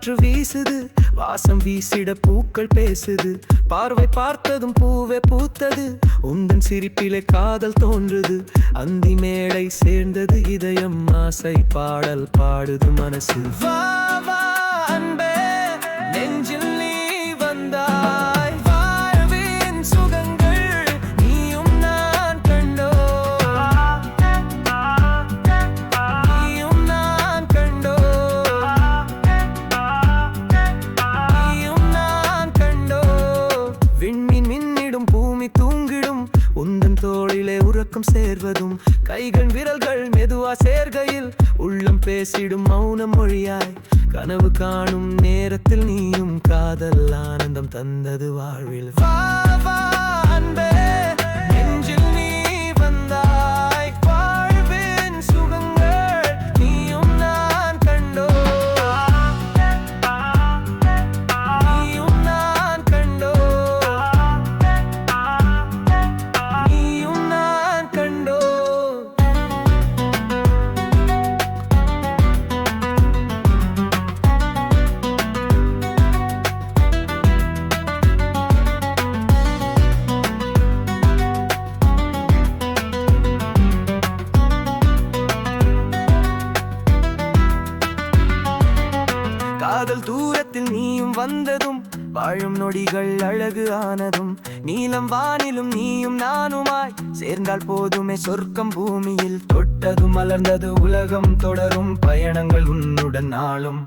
காற்று வீசுது, வாசம் வீசிட பூக்கள் பேசுது. பார்வை பார்த்ததும் பூவே பூத்தது, உந்தன் சிரிப்பிலே காதல் தோன்றுது. அந்தி மேடை சேர்ந்தது, இதயம் ஆசை பாடல் பாடுது மனசு. வா வா அன்பே, நெஞ்சில் நீ வந்தாய். வாழ்வின் சுகங்கள் நீயும் நான் கண்டோம், நீயும் நான் கண்டோம், நீயும் நான் கண்டோம். விண்மீன் மின்னிடும், பூமி தூங்கிடும், உந்தன் தோளிலே உறக்கம் சேர்வதும். கைகள் விரல்கள் மெதுவா சேர்கையில் உள்ளம் பேசிடும் மௌன மொழியாய். கனவு காணும் நேரத்தில் நீயும் காதல் ஆனந்தம் தந்தது வாழ்வில். வா வா அன்பே, நெஞ்சில் நீ வந்தாய். வாழ்வின் சுகங்கள் நீயும் நான் கண்டோம், நீயும் நான் கண்டோம், நீயும் நான் கண்டோம். காதல் தூரத்தில் நீயும் வந்ததும், வாழும் நொடிகள் அழகு ஆனதும். நீலம் வானிலும் நீயும் நானுமாய் சேர்ந்தால் போதுமே சொர்க்கம் பூமியில். தொட்டது மலர்ந்தது உலகம், தொடரும் பயணங்கள் உன்னுடன் நாளும்.